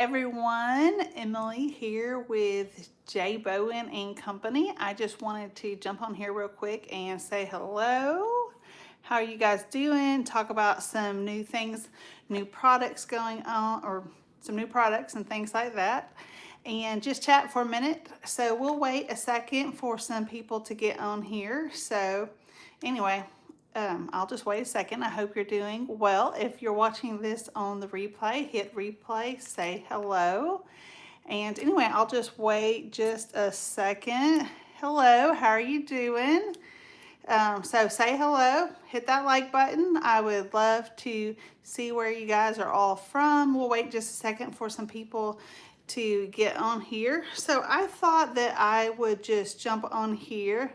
Everyone, Emily here with J-Bowen and Company. I just wanted to jump on here real quick and say hello. How are you guys doing? Talk about some new things, new products going on, or some new products and things like that. And just chat for a minute. So we'll wait a second for some people to get on here. So anyway, I'll just wait a second. I hope you're doing well. If you're watching this on the replay, hit replay, say hello. And anyway, I'll just wait just a second. Hello, how are you doing? So say hello, hit that like button. I would love to see where you guys are all from. We'll wait just a second for some people to get on here. So I thought that I would just jump on here.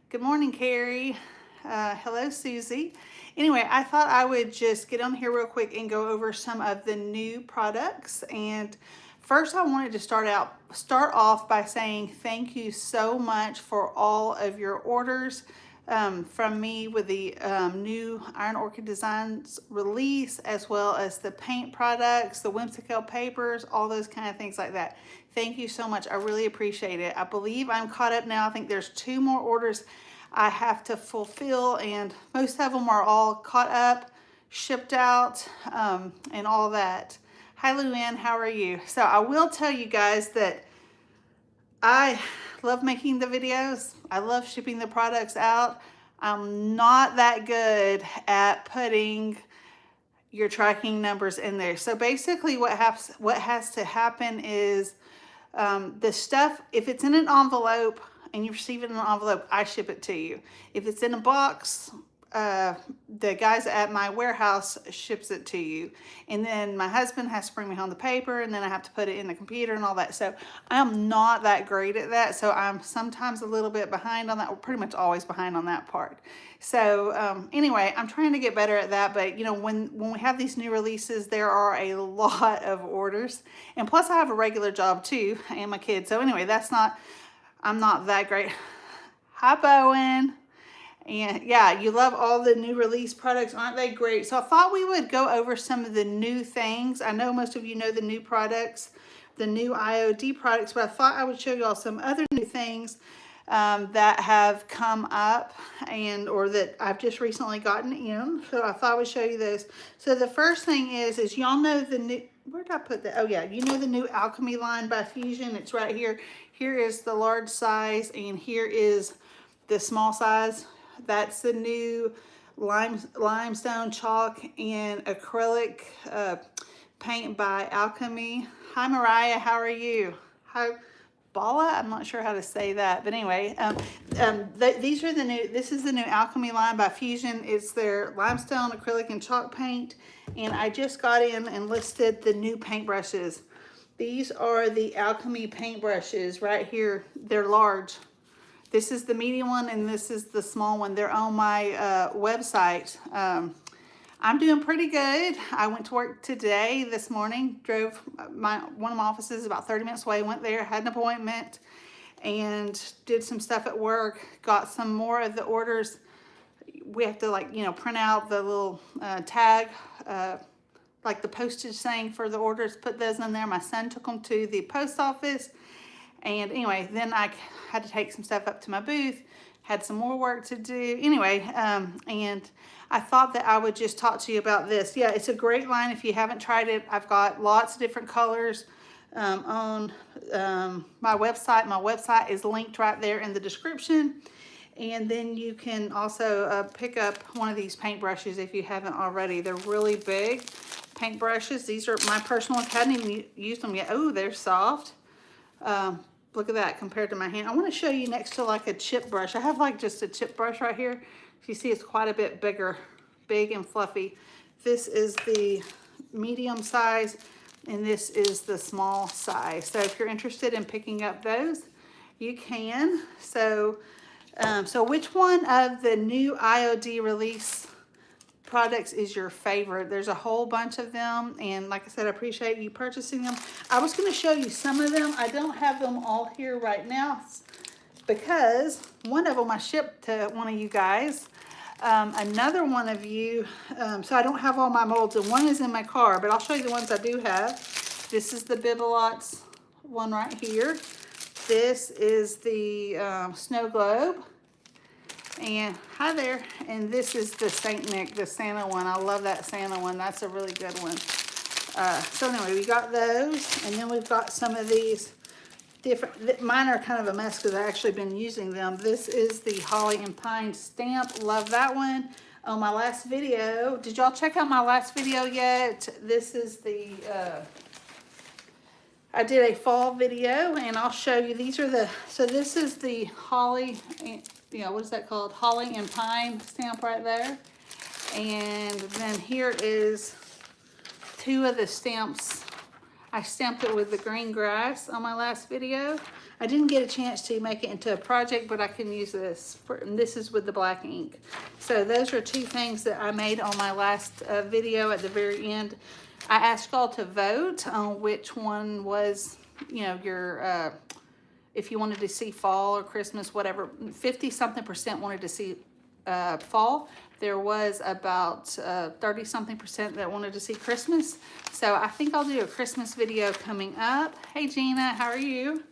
Good morning, Carrie. Hello, Susie. Anyway, I thought I would just get on here real quick and go over some of the new products. And first, I wanted to start off by saying thank you so much for all of your orders from me with the new Iron Orchid Designs release, as well as the paint products, the Whimsical papers, all those kind of things like that. Thank you so much. I really appreciate it. I believe I'm caught up now. I think there's 2 more orders I have to fulfill, and most of them are all caught up, shipped out, and all that. Hi, Luann, how are you? So I will tell you guys that I love making the videos. I love shipping the products out. I'm not that good at putting your tracking numbers in there. So basically what has to happen is the stuff, if it's in an envelope, and you receive it in an envelope, I ship it to you. If it's in a box, the guys at my warehouse ships it to you. And then my husband has to bring me home the paper, and then I have to put it in the computer and all that. So I'm not that great at that. So I'm sometimes a little bit behind on that, or pretty much always behind on that part. So anyway, I'm trying to get better at that. But you know, when we have these new releases, there are a lot of orders. And plus I have a regular job too, and my kids. So anyway, I'm not that great. Hi, Bowen. And yeah, you love all the new release products. Aren't they great? So I thought we would go over some of the new things. I know most of you know the new products, the new IOD products, but I thought I would show you all some other new things that have come up or that I've just recently gotten in. So I thought I would show you this. So the first thing is y'all know the new, where did I put that? Oh yeah, you know the new Alchemy line by Fusion. It's right here. Here is the large size, and here is the small size. That's the new limestone, chalk, and acrylic paint by Alchemy. Hi, Mariah. How are you? Hi, Bala. I'm not sure how to say that, but anyway, these are the new. This is the new Alchemy line by Fusion. It's their limestone, acrylic, and chalk paint. And I just got in and listed the new paintbrushes. These are the Alchemy paintbrushes right here. They're large. This is the medium one, and this is the small one. They're on my website. I'm doing pretty good. I went to work today, this morning, drove one of my offices about 30 minutes away, went there, had an appointment, and did some stuff at work, got some more of the orders. We have to print out the little tag, like the postage thing for the orders, put those in there. My son took them to the post office. And anyway, then I had to take some stuff up to my booth, had some more work to do. Anyway, and I thought that I would just talk to you about this. Yeah, it's a great line if you haven't tried it. I've got lots of different colors on my website. My website is linked right there in the description. And then you can also pick up one of these paintbrushes if you haven't already. They're really big paintbrushes. These are my personal ones. Hadn't even used them yet. Oh, they're soft. Look at that compared to my hand. I want to show you next to like a chip brush. I have like just a chip brush right here. If you see, it's quite a bit bigger, big and fluffy. This is the medium size, and this is the small size. So if you're interested in picking up those, you can. So which one of the new IOD release products is your favorite? There's a whole bunch of them, and like I said, I appreciate you purchasing them. I was going to show you some of them. I don't have them all here right now because one of them I shipped to one of you guys. Another one of you, so I don't have all my molds, and one is in my car, but I'll show you the ones I do have. This is the Bibelot's one right here. This is the Snow Globe. And hi there. And this is the Saint Nick, the Santa one. I love that Santa one. That's a really good one. So anyway, we got those. And then we've got some of these different, mine are kind of a mess because I've actually been using them. This is the Holly and Pine stamp. Love that one. On my last video, did y'all check out my last video yet? This is the, I did a fall video and I'll show you. These are the, so this is the Holly, you know, what is that called? Holly and Pine stamp right there. And then here is two of the stamps. I stamped it with the green grass on my last video. I didn't get a chance to make it into a project, but I can use this. And this is with the black ink. So those are two things that I made on my last video at the very end. I asked y'all to vote on which one was, you know, your, if you wanted to see fall or Christmas, whatever. 50-something% wanted to see fall. There was about 30-something% that wanted to see Christmas. So I think I'll do a Christmas video coming up. Hey Gina, how are you?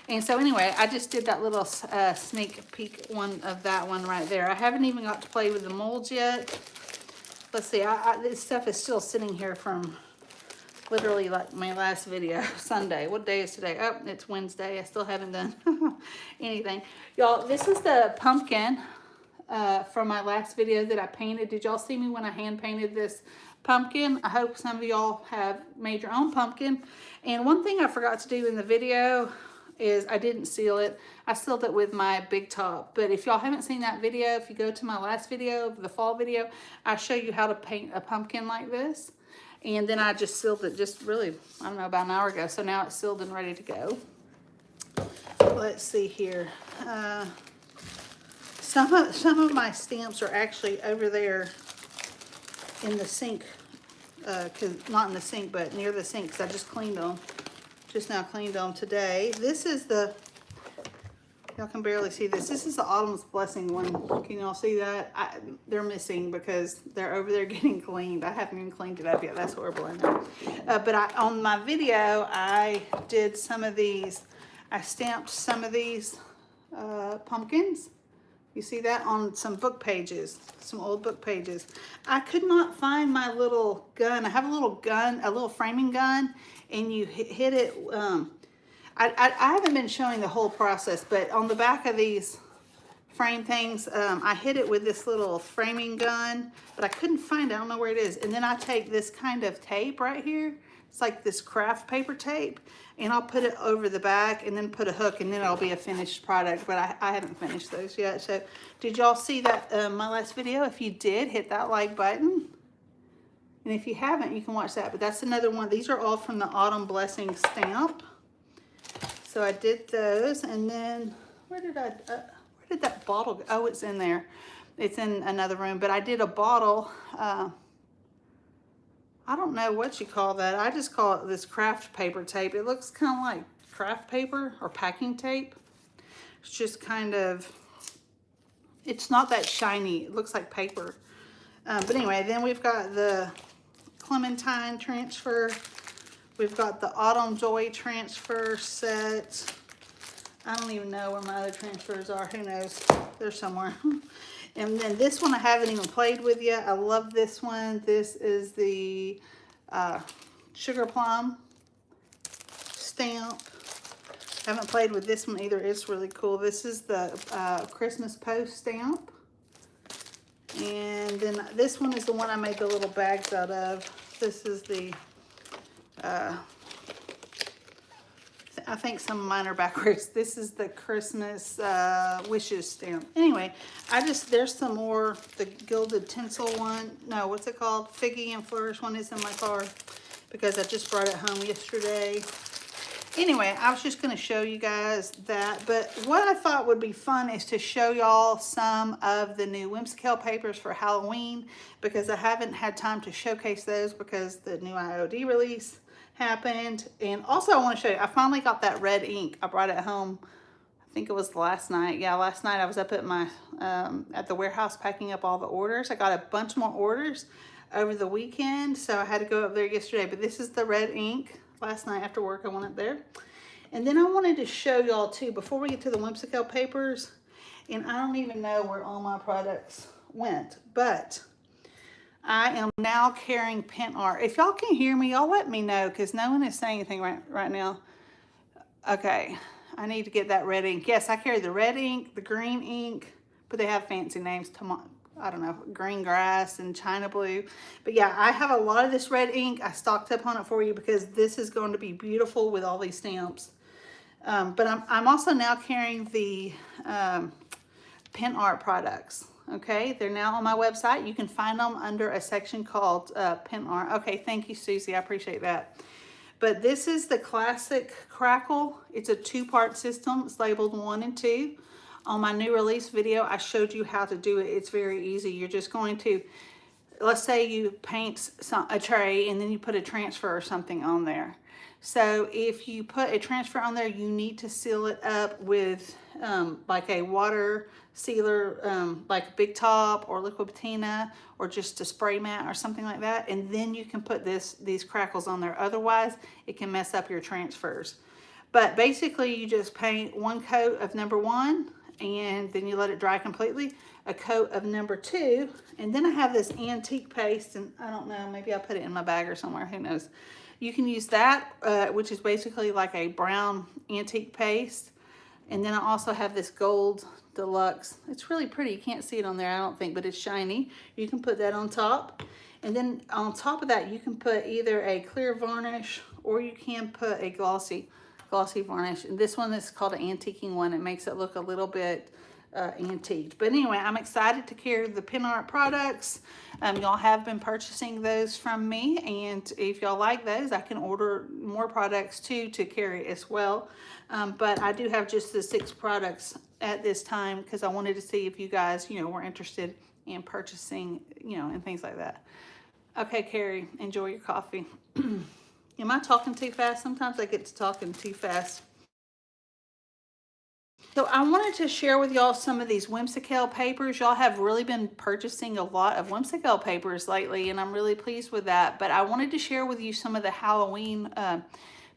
And so anyway, I just did that little sneak peek one of that one right there. I haven't even got to play with the molds yet. Let's see, this stuff is still sitting here from literally like my last video, Sunday. What day is today? Oh, it's Wednesday. I still haven't done anything. Y'all, this is the pumpkin from my last video that I painted. Did y'all see me when I hand painted this pumpkin? I hope some of y'all have made your own pumpkin. And one thing I forgot to do in the video is I didn't seal it. I sealed it with my big top. But if y'all haven't seen that video, if you go to my last video, the fall video, I show you how to paint a pumpkin like this. And then I just sealed it just really, I don't know, about an hour ago. So now it's sealed and ready to go. Let's see here. Some of my stamps are actually over there in the sink. Not in the sink, but near the sink, because I just cleaned them. Just now cleaned them today. This is the, y'all can barely see this. This is the Autumn's Blessing one. Can y'all see that? They're missing because they're over there getting cleaned. I haven't even cleaned it up yet. That's horrible, I know. But on my video, I did some of these. I stamped some of these pumpkins. You see that on some book pages, some old book pages. I could not find my little gun. I have a little gun, a little framing gun, and you hit it. I haven't been showing the whole process, but on the back of these frame things, I hit it with this little framing gun, but I couldn't find it. I don't know where it is. And then I take this kind of tape right here. It's like this craft paper tape, and I'll put it over the back and then put a hook, and then it'll be a finished product, but I haven't finished those yet. So did y'all see that my last video? If you did, hit that like button. And if you haven't, you can watch that, but that's another one. These are all from the Autumn Blessing stamp. So I did those, and then where did that bottle go? Oh, it's in there. It's in another room, but I did a bottle. I don't know what you call that. I just call it this craft paper tape. It looks kind of like craft paper or packing tape. It's just kind of, it's not that shiny. It looks like paper. But anyway, then we've got the Clementine transfer. We've got the Autumn Joy transfer set. I don't even know where my other transfers are. Who knows? They're somewhere. And then this one I haven't even played with yet. I love this one. This is the Sugar Plum stamp. I haven't played with this one either. It's really cool. This is the Christmas Post stamp. And then this one is the one I made the little bags out of. This is the, I think some of mine are backwards. This is the Christmas Wishes stamp. Anyway, there's some more. The Gilded Tinsel one. No, what's it called? Figgy and Flourish one is in my car because I just brought it home yesterday. Anyway, I was just going to show you guys that. But what I thought would be fun is to show y'all some of the new Whimsical papers for Halloween, because I haven't had time to showcase those because the new IOD release happened. And also I want to show you, I finally got that red ink. I brought it home, I think it was last night. Yeah, last night I was up at my at the warehouse packing up all the orders. I got a bunch more orders over the weekend, so I had to go up there yesterday. But this is the red ink. last night after work. I went up there. And then I wanted to show y'all too, before we get to the Whimsical papers, and I don't even know where all my products went, but I am now carrying pen art. If y'all can hear me, y'all let me know, because no one is saying anything right now. Okay, I need to get that red ink. Yes, I carry the red ink, the green ink, but they have fancy names. I don't know, green grass and China blue. But yeah, I have a lot of this red ink. I stocked up on it for you because this is going to be beautiful with all these stamps. But I'm also now carrying the pen art products. Okay, they're now on my website. You can find them under a section called pen art. Okay, thank you, Susie. I appreciate that. But this is the classic crackle. It's a 2-part system. It's labeled 1 and 2. On my new release video, I showed you how to do it. It's very easy. You're just going to, let's say you paint a tray and then you put a transfer or something on there. So if you put a transfer on there, you need to seal it up with like a water sealer, like Big Top or liquid patina, or just a spray mat or something like that. And then you can put these crackles on there. Otherwise, it can mess up your transfers. But basically, you just paint 1 coat of number 1, and then you let it dry completely, a coat of number 2, and then I have this antique paste, and I don't know, maybe I'll put it in my bag or somewhere, who knows. You can use that, which is basically like a brown antique paste, and then I also have this gold deluxe. It's really pretty. You can't see it on there, I don't think, but it's shiny. You can put that on top, and then on top of that, you can put either a clear varnish or you can put a glossy varnish. And this one is called an antiquing one. It makes it look a little bit antiqued. But anyway, I'm excited to carry the pen art products. Y'all have been purchasing those from me, and if y'all like those, I can order more products too to carry as well. But I do have just the 6 products at this time because I wanted to see if you guys, were interested in purchasing, and things like that. Okay, Carrie, enjoy your coffee. Am I talking too fast? Sometimes I get to talking too fast. So I wanted to share with y'all some of these Whimsical papers. Y'all have really been purchasing a lot of Whimsical papers lately, and I'm really pleased with that. But I wanted to share with you some of the Halloween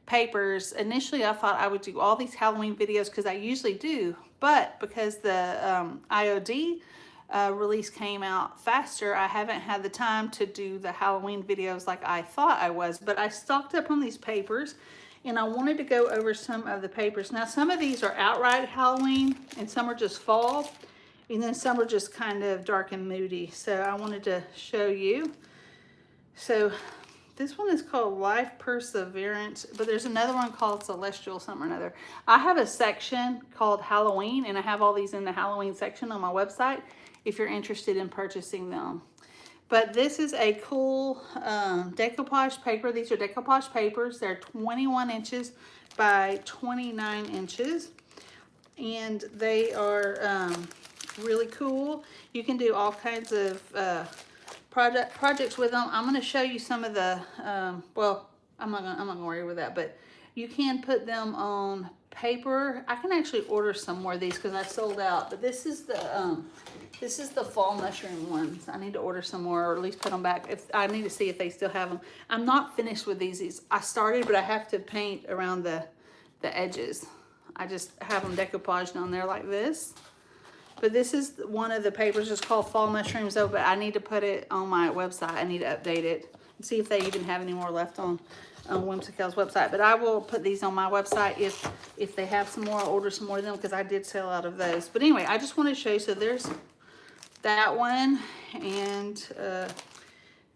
papers. Initially, I thought I would do all these Halloween videos because I usually do. But because the IOD release came out faster, I haven't had the time to do the Halloween videos like I thought I was. But I stocked up on these papers, and I wanted to go over some of the papers. Now, some of these are outright Halloween, and some are just fall, and then some are just kind of dark and moody. So I wanted to show you. So this one is called Life Perseverance, but there's another one called Celestial something or another. I have a section called Halloween, and I have all these in the Halloween section on my website if you're interested in purchasing them. But this is a cool decoupage paper. These are decoupage papers. They're 21 inches by 29 inches. And they are really cool. You can do all kinds of projects with them. I'm going to show you some of the, well, I'm not going to worry with that, but you can put them on paper. I can actually order some more of these because I sold out. But this is the fall mushroom ones. I need to order some more, or at least put them back. I need to see if they still have them. I'm not finished with these. I started, but I have to paint around the edges. I just have them decoupaged on there like this. But this is one of the papers. It's called Fall Mushrooms, though, but I need to put it on my website. I need to update it and see if they even have any more left on Whimsykel's website. But I will put these on my website if they have some more. I'll order some more of them because I did sell out of those. But anyway, I just want to show you. So there's that one, and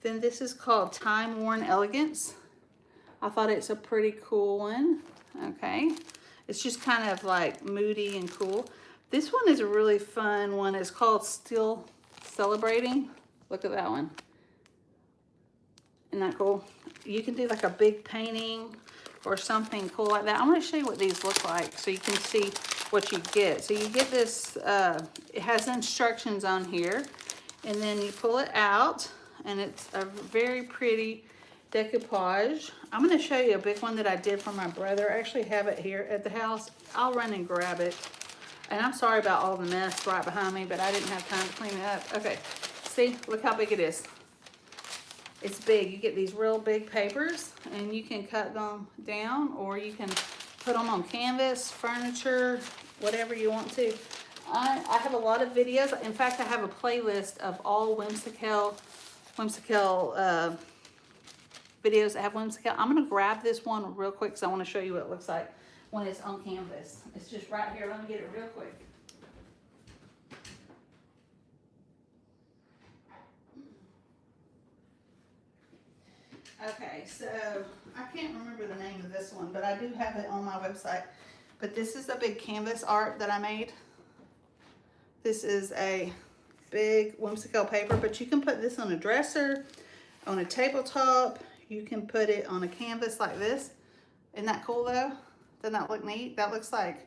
then this is called Time Worn Elegance. I thought it's a pretty cool one. Okay, it's just kind of like moody and cool. This one is a really fun one. It's called Still Celebrating. Look at that one. Isn't that cool? You can do like a big painting or something cool like that. I'm going to show you what these look like so you can see what you get. So you get this, it has instructions on here, and then you pull it out, and it's a very pretty decoupage. I'm going to show you a big one that I did for my brother. I actually have it here at the house. I'll run and grab it. And I'm sorry about all the mess right behind me, but I didn't have time to clean it up. Okay, see, look how big it is. It's big. You get these real big papers and you can cut them down, or you can put them on canvas, furniture, whatever you want to. I have a lot of videos. In fact, I have a playlist of all Whimsical videos that have Whimsical. I'm going to grab this one real quick because I want to show you what it looks like when it's on canvas. It's just right here. Let me get it real quick. Okay, so I can't remember the name of this one, but I do have it on my website. But this is a big canvas art that I made. This is a big Whimsical paper, but you can put this on a dresser, on a tabletop. You can put it on a canvas like this. Isn't that cool though? Doesn't that look neat? That looks like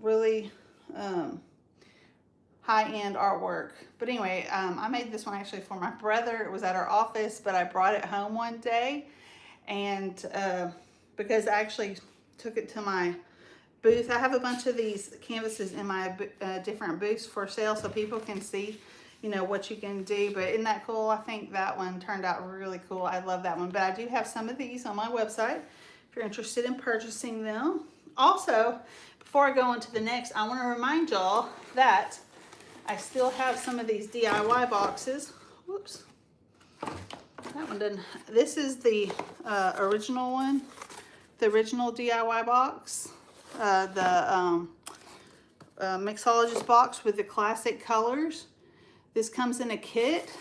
really high-end artwork. But anyway, I made this one actually for my brother. It was at our office, but I brought it home one day, and because I actually took it to my booth. I have a bunch of these canvases in my different booths for sale so people can see, you know, what you can do. But isn't that cool? I think that one turned out really cool. I love that one. But I do have some of these on my website if you're interested in purchasing them. Also, before I go on to the next, I want to remind y'all that I still have some of these DIY boxes. Whoops. That one didn't. This is the original one, the original DIY box. The Mixologist box with the classic colors. This comes in a kit.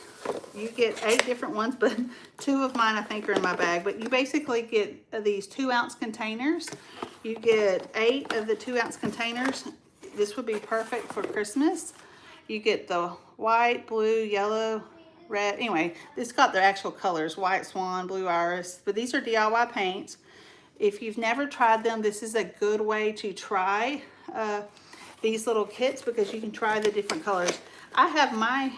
You get 8 different ones, but 2 of mine I think are in my bag. But you basically get these 2-ounce containers. You get 8 of the 2-ounce containers. This would be perfect for Christmas. You get the white, blue, yellow, red. Anyway, this got their actual colors: white swan, blue iris. But these are DIY paints. If you've never tried them, this is a good way to try these little kits, because you can try the different colors. I have my,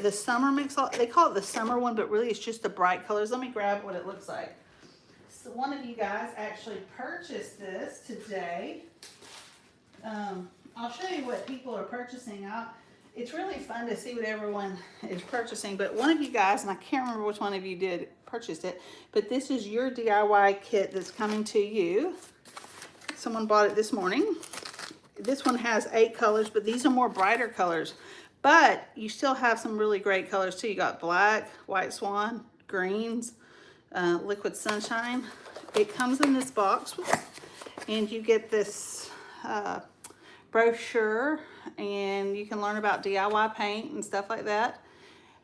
the summer mix, they call it the summer one, but really it's just the bright colors. Let me grab what it looks like. So one of you guys actually purchased this today. I'll show you what people are purchasing. It's really fun to see what everyone is purchasing, but one of you guys, and I can't remember which one of you purchased it, but this is your DIY kit that's coming to you. Someone bought it this morning. This one has 8 colors, but these are more brighter colors, but you still have some really great colors too. You got black, white swan, greens, liquid sunshine. It comes in this box, and you get this brochure, and you can learn about DIY paint and stuff like that,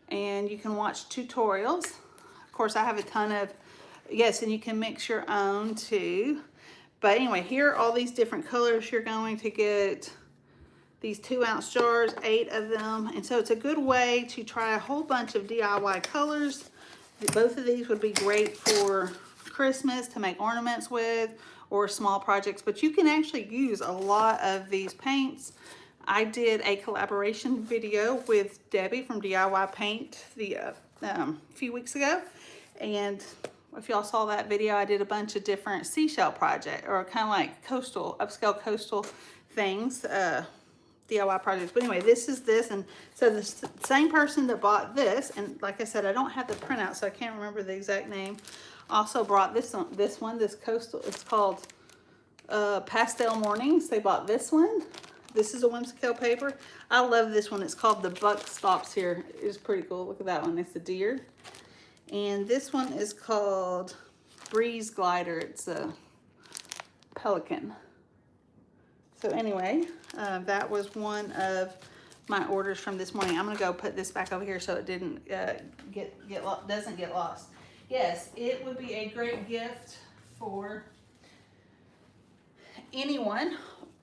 and you can watch tutorials. Of course, I have a ton of, yes, and you can mix your own too. But anyway, here are all these different colors. You're going to get these 2-ounce jars, 8 of them, and so it's a good way to try a whole bunch of DIY colors. Both of these would be great for Christmas to make ornaments with, or small projects, but you can actually use a lot of these paints. I did a collaboration video with Debbie from DIY Paint a few weeks ago, and if y'all saw that video, I did a bunch of different seashell projects, or kind of like coastal, upscale coastal things, DIY projects. But anyway, this is this, and so the same person that bought this, and like I said, I don't have the printout, so I can't remember the exact name, also brought this coastal, it's called Pastel Mornings. They bought this one. This is a Whimsical paper. I love this one. It's called The Buck Stops Here. It's pretty cool. Look at that one. It's a deer. And this one is called Breeze Glider. It's a pelican. So anyway, that was one of my orders from this morning. I'm going to go put this back over here so it didn't doesn't get lost. Yes, it would be a great gift for anyone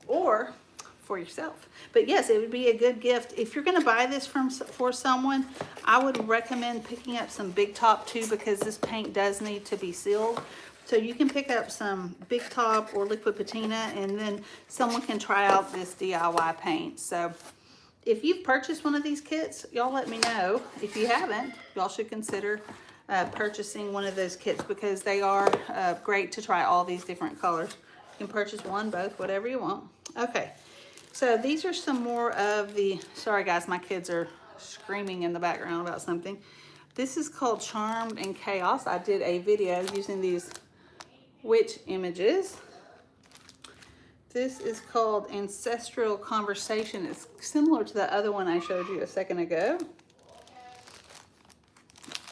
or for yourself. But yes, it would be a good gift. If you're going to buy this for someone, I would recommend picking up some Big Top too, because this paint does need to be sealed. So you can pick up some Big Top or liquid patina, and then someone can try out this DIY paint. So if you've purchased one of these kits, y'all let me know. If you haven't, y'all should consider purchasing one of those kits, because they are great to try all these different colors. You can purchase one, both, whatever you want. Okay, so these are some more of the, sorry guys, my kids are screaming in the background about something. This is called Charmed and Chaos. I did a video using these witch images. This is called Ancestral Conversation. It's similar to the other one I showed you a second ago.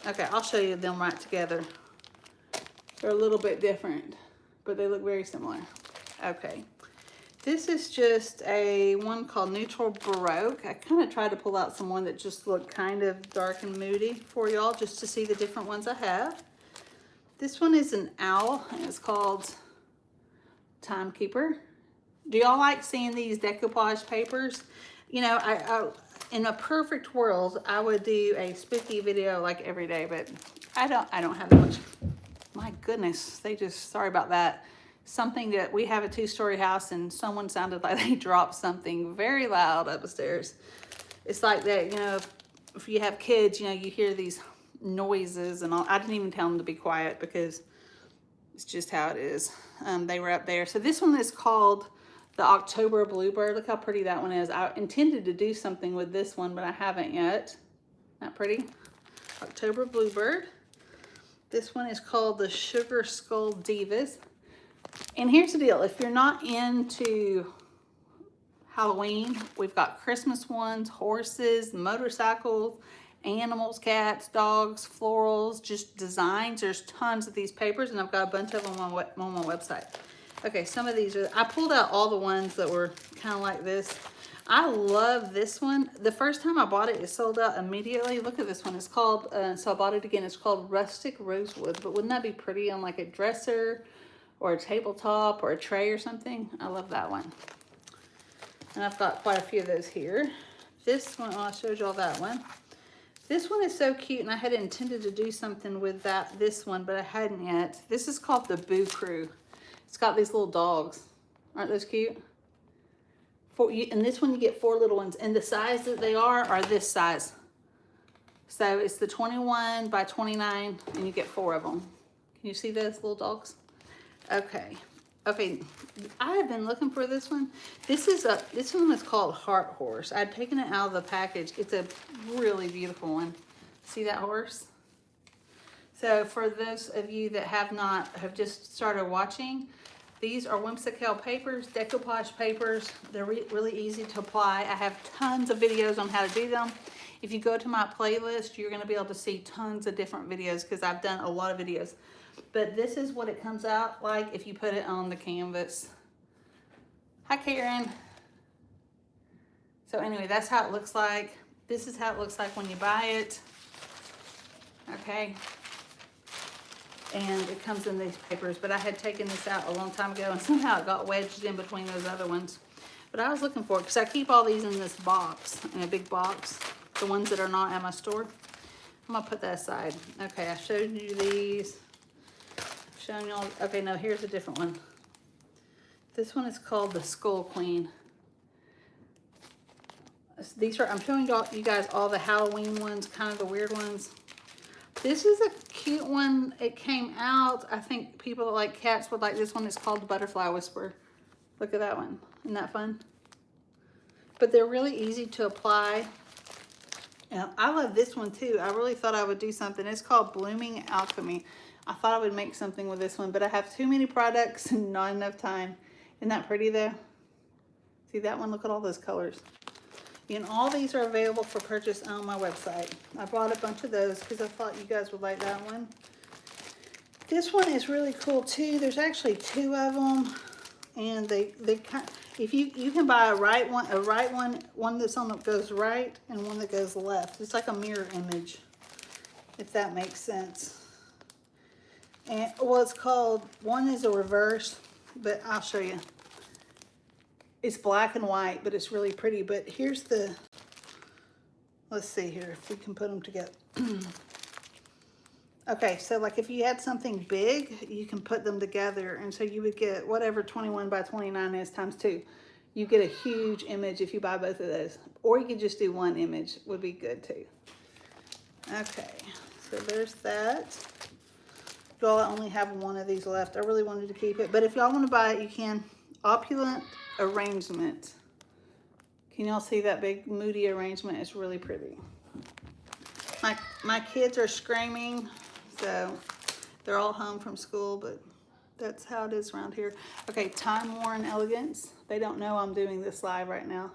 Okay, I'll show you them right together. They're a little bit different, but they look very similar. Okay, this is just a one called Neutral Baroque. I kind of tried to pull out someone that just looked kind of dark and moody for y'all, just to see the different ones I have. This one is an owl, and it's called Timekeeper. Do y'all like seeing these decoupage papers? You know, I in a perfect world, I would do a spooky video like every day, but I don't have that much. My goodness, they just, sorry about that. Something that we have a 2-story house, and someone sounded like they dropped something very loud upstairs. It's like that, you know, if you have kids, you know, you hear these noises and all. I didn't even tell them to be quiet because it's just how it is. They were up there. So this one is called the October Bluebird. Look how pretty that one is. I intended to do something with this one, but I haven't yet. Not pretty? October Bluebird. This one is called the Sugar Skull Divas. And here's the deal. If you're not into Halloween, we've got Christmas ones, horses, motorcycles, animals, cats, dogs, florals, just designs. There's tons of these papers, and I've got a bunch of them on my website. Okay, some of these are, I pulled out all the ones that were kind of like this. I love this one. The first time I bought it, it sold out immediately. Look at this one. It's called, so I bought it again. It's called Rustic Rosewood. But wouldn't that be pretty on like a dresser or a tabletop or a tray or something? I love that one. And I've got quite a few of those here. This one, I showed you all that one. This one is so cute, and I had intended to do something with this one, but I hadn't yet. This is called the Boo Crew. It's got these little dogs. Aren't those cute? And this one you get 4 little ones. And the size that they are this size. So it's the 21 by 29, and you get 4 of them. Can you see those little dogs? Okay. Okay, I have been looking for this one. This one is called Heart Horse. I'd taken it out of the package. It's a really beautiful one. See that horse? So for those of you that have just started watching, these are Whimsical papers, decoupage papers. They're really easy to apply. I have tons of videos on how to do them. If you go to my playlist, you're gonna be able to see tons of different videos because I've done a lot of videos. But this is what it comes out like if you put it on the canvas. Hi, Karen. So anyway, that's how it looks like. This is how it looks like when you buy it. Okay. And it comes in these papers, but I had taken this out a long time ago, and somehow it got wedged in between those other ones. But I was looking for it because I keep all these in this box, in a big box, the ones that are not at my store. I'm gonna put that aside. Okay, I showed you these. I've shown y'all. Okay, no, here's a different one. This one is called the Skull Queen. These are, I'm showing you guys all the Halloween ones, kind of the weird ones. This is a cute one. It came out, I think people that like cats would like this one. It's called the Butterfly Whisperer. Look at that one. Isn't that fun? But they're really easy to apply. And I love this one too. I really thought I would do something. It's called Blooming Alchemy. I thought I would make something with this one, but I have too many products and not enough time. Isn't that pretty though? See that one? Look at all those colors. And all these are available for purchase on my website. I bought a bunch of those because I thought you guys would like that one. This one is really cool too. There's actually 2 of them, and they kind. If you can buy a right one that's on that goes right, and one that goes left. It's like a mirror image, if that makes sense. And well, it's called, one is a reverse, but I'll show you. It's black and white, but it's really pretty. But here's the, let's see here if we can put them together. Okay, so like if you had something big, you can put them together. And so you would get whatever 21 by 29 is times 2. You get a huge image if you buy both of those. Or you could just do one image, would be good too. Okay, so there's that. Y'all, I only have one of these left. I really wanted to keep it. But if y'all want to buy it, you can. Opulent Arrangement. Can y'all see that big moody arrangement? It's really pretty. My kids are screaming, so they're all home from school, but that's how it is around here. Okay, Time Worn Elegance. They don't know I'm doing this live right now.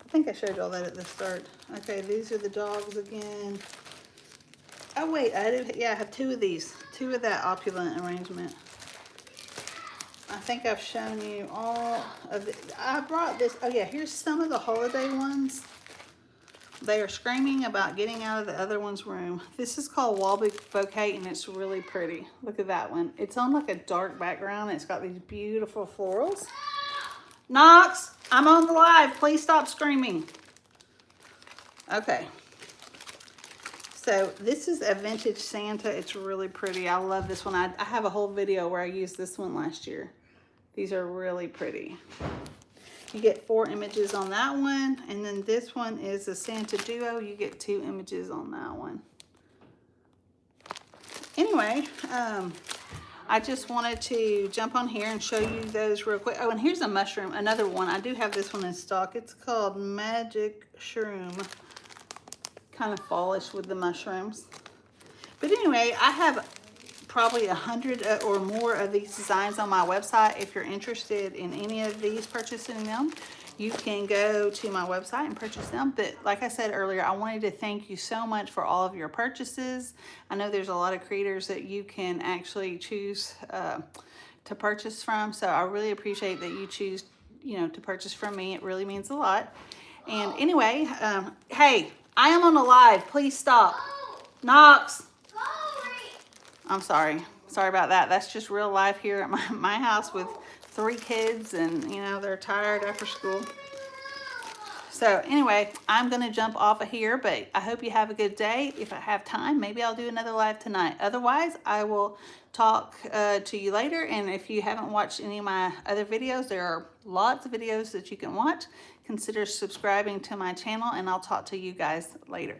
I think I showed you all that at the start. Okay, these are the dogs again. Oh wait, I have 2 of these. 2 of that opulent arrangement. I think I've shown you all of it. I brought this. Oh yeah, here's some of the holiday ones. They are screaming about getting out of the other one's room. This is called Walby Bouquet, and it's really pretty. Look at that one. It's on like a dark background. It's got these beautiful florals. Knox, I'm on the live. Please stop screaming. Okay. So this is a vintage Santa. It's really pretty. I love this one. I have a whole video where I used this one last year. These are really pretty. You get 4 images on that one. And then this one is a Santa Duo. You get 2 images on that one. Anyway, I just wanted to jump on here and show you those real quick. Oh, and here's a mushroom, another one. I do have this one in stock. It's called Magic Shroom. Kind of fallish with the mushrooms. But anyway, I have probably 100 or more of these designs on my website. If you're interested in any of these, purchasing them, you can go to my website and purchase them. But like I said earlier, I wanted to thank you so much for all of your purchases. I know there's a lot of creators that you can actually choose to purchase from. So I really appreciate that you choose, to purchase from me. It really means a lot. And anyway, hey, I am on a live. Please stop. Knox. I'm sorry. Sorry about that. That's just real life here at my house with 3 kids, and they're tired after school. So anyway, I'm going to jump off of here, but I hope you have a good day. If I have time, maybe I'll do another live tonight. Otherwise, I will talk to you later. And if you haven't watched any of my other videos, there are lots of videos that you can watch. Consider subscribing to my channel, and I'll talk to you guys later.